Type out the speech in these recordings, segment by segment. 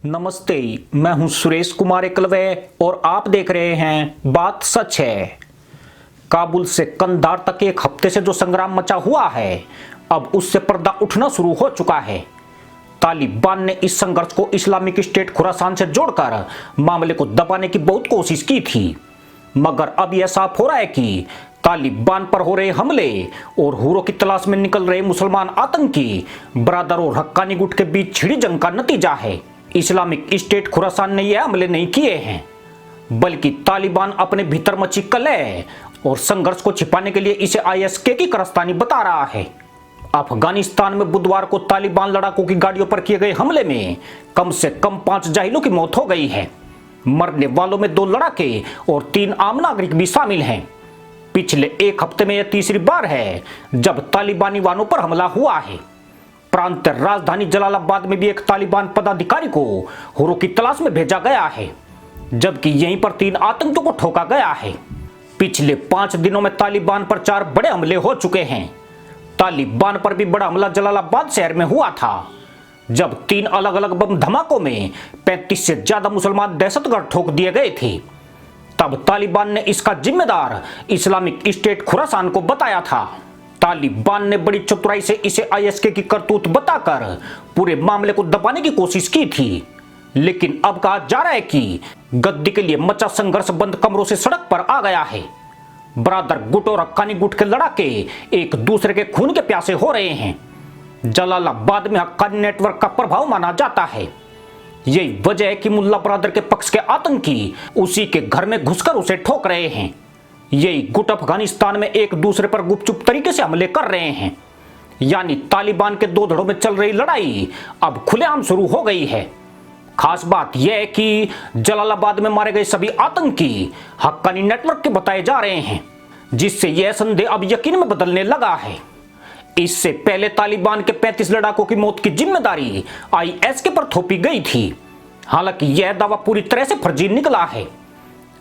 नमस्ते, मैं हूं सुरेश कुमार एकलवे और आप देख रहे हैं बात सच है। काबुल से कंधार तक एक हफ्ते से जो संग्राम मचा हुआ है, अब उससे पर्दा उठना शुरू हो चुका है। तालिबान ने इस संघर्ष को इस्लामिक स्टेट खुरासान से जोड़कर मामले को दबाने की बहुत कोशिश की थी, मगर अब यह साफ हो रहा है कि तालिबान पर हो रहे हमले और हुरों की तलाश में निकल रहे मुसलमान आतंकी बरादर और हक्कानी गुट के बीच छिड़ी जंग का नतीजा है। इस्लामिक स्टेट खुरासान ने यह हमले नहीं किए हैं, बल्कि तालिबान अपने भीतर मची कलह और संघर्ष को छिपाने के लिए इसे आईएसके की कारस्तानी बता रहा है। अफगानिस्तान में बुधवार को तालिबान लड़ाकों की गाड़ियों पर किए गए हमले में कम से कम 5 जाहिलों की मौत हो गई है। मरने वालों में 2 लड़ाके और 3 आम नागरिक भी शामिल हैं। पिछले एक हफ्ते में यह तीसरी बार है जब तालिबानी वाहनों पर हमला हुआ है। प्रांत राजधानी जलालाबाद में भी एक तालिबान पदाधिकारी को हुरों की तलाश में भेजा गया है, जबकि यहीं पर 3 आतंकियों को ठोका गया है। पिछले 5 दिनों में तालिबान पर 4 बड़े हमले हो चुके हैं। तालिबान पर भी बड़ा हमला जलालाबाद शहर में हुआ था, जब 3 अलग अलग बम धमाकों में 35 से ज्यादा मुसलमान दहशतगर्द ठोक दिए गए थे। तब तालिबान ने इसका जिम्मेदार इस्लामिक स्टेट खुरासान को बताया था। तालिबान ने बड़ी चतुराई से इसे आईएसके की करतूत बताकर पूरे मामले को दबाने की कोशिश की थी, लेकिन अब कहा जा रहा है कि गद्दी के लिए मचा संघर्ष बंद कमरों से सड़क पर आ गया है। बरादर गुट और हक्कानी गुट के लड़ाके एक दूसरे के खून के प्यासे हो रहे हैं। जलालाबाद में हक्कानी नेटवर्क का प्रभाव माना जाता है। यही वजह है कि मुल्ला बरादर के पक्ष के आतंकी उसी के घर में घुसकर उसे ठोक रहे हैं। यही गुट अफगानिस्तान में एक दूसरे पर गुपचुप तरीके से हमले कर रहे हैं। यानी तालिबान के 2 धड़ों में चल रही लड़ाई अब खुलेआम शुरू हो गई है। खास बात यह है कि जलालाबाद में मारे गए सभी आतंकी हक्कानी नेटवर्क के बताए जा रहे हैं, जिससे यह संदेह अब यकीन में बदलने लगा है। इससे पहले तालिबान के 35 लड़ाकों की मौत की जिम्मेदारी आईएसके पर थोपी गई थी। हालांकि यह दावा पूरी तरह से फर्जी निकला है।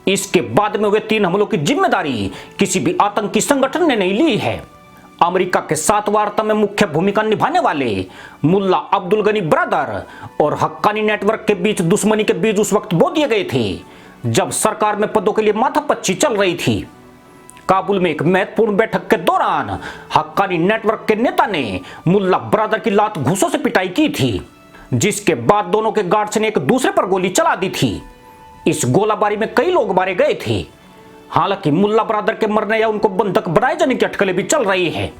इसके बाद में हुए 3 हमलों की जिम्मेदारी किसी भी आतंकी संगठन ने नहीं ली है। अमेरिका के साथ वार्ता में मुख्य भूमिका निभाने वाले मुल्ला अब्दुल गनी ब्रदर और हक्कानी नेटवर्क के बीच दुश्मनी के बीज उस वक्त बो दिए गए थे जब सरकार में पदों के लिए माथापच्ची चल रही थी। काबुल में एक महत्वपूर्ण बैठक के दौरान हक्कानी नेटवर्क के नेता ने मुल्ला ब्रदर की लात घूंसों से पिटाई की थी, जिसके बाद दोनों के गार्ड्स ने एक दूसरे पर गोली चला दी थी। इस गोलाबारी में कई लोग मारे गए थे। हालांकि मुल्ला बरादर के मरने या उनको बंधक बनाए जाने की अटकलें भी चल रही है।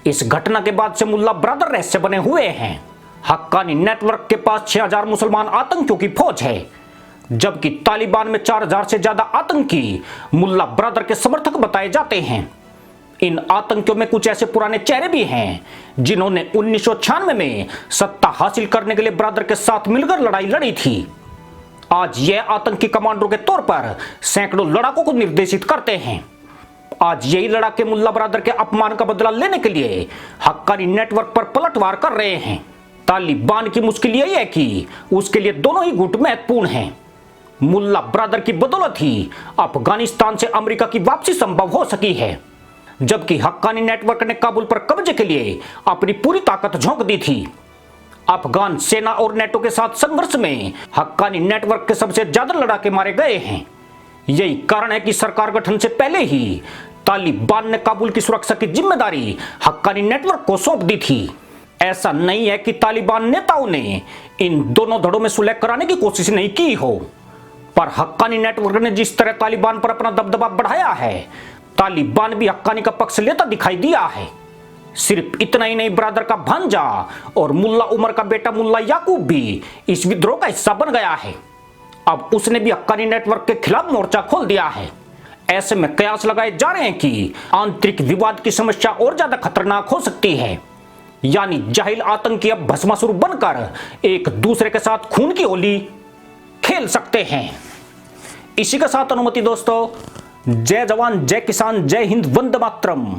इस घटना के बाद से मुल्ला बरादर रहस्य बने हुए हैं। हक्कानी नेटवर्क के पास 6000 मुसलमान आतंकियों की फौज है, जबकि तालिबान में 4000 से ज्यादा आतंकी मुल्ला बरादर के समर्थक बताए जाते हैं। इन आतंकियों में कुछ ऐसे पुराने चेहरे भी हैं जिन्होंने 1996 में सत्ता हासिल करने के लिए बरादर के साथ मिलकर लड़ाई लड़ी थी। आज यह आतंकी कमांडो के तौर पर सैकड़ों लड़ाकों को निर्देशित करते हैं। आज यही लड़ाके मुल्ला बरादर के अपमान का बदला लेने के लिए हक्कानी नेटवर्क पर पलटवार कर रहे हैं। तालिबान की मुश्किल यही है कि उसके लिए दोनों ही गुट महत्वपूर्ण हैं। मुल्ला बरादर की बदौलत ही अफगानिस्तान से अमेरिका की वापसी संभव हो सकी है, जबकि हक्कानी नेटवर्क ने काबुल पर कब्जे के लिए अपनी पूरी ताकत झोंक दी थी। अफगान सेना और नेटो के साथ संघर्ष में हक्कानी नेटवर्क के सबसे ज्यादा लड़ाके मारे गए हैं। यही कारण है कि सरकार गठन से पहले ही तालिबान ने काबुल की सुरक्षा की जिम्मेदारी हक्कानी नेटवर्क को सौंप दी थी। ऐसा नहीं है कि तालिबान नेताओं ने इन दोनों धड़ों में सुलह कराने की कोशिश नहीं की हो, पर हक्कानी नेटवर्क ने जिस तरह तालिबान पर अपना दबदबा बढ़ाया है, तालिबान भी हक्कानी का पक्ष लेता दिखाई दिया है। सिर्फ इतना ही नहीं, बरादर का भांजा और मुल्ला उमर का बेटा मुल्ला याकूब भी इस विद्रोह का हिस्सा बन गया है। अब उसने भी हक्कानी नेटवर्क के खिलाफ मोर्चा खोल दिया है। ऐसे में कयास लगाए जा रहे हैं कि आंतरिक विवाद की समस्या और ज्यादा खतरनाक हो सकती है। यानी जाहिल आतंकी अब भस्मासुर बनकर एक दूसरे के साथ खून की होली खेल सकते हैं। इसी के साथ अनुमति दोस्तों, जय जवान, जय किसान, जय हिंद, वंदे मातरम।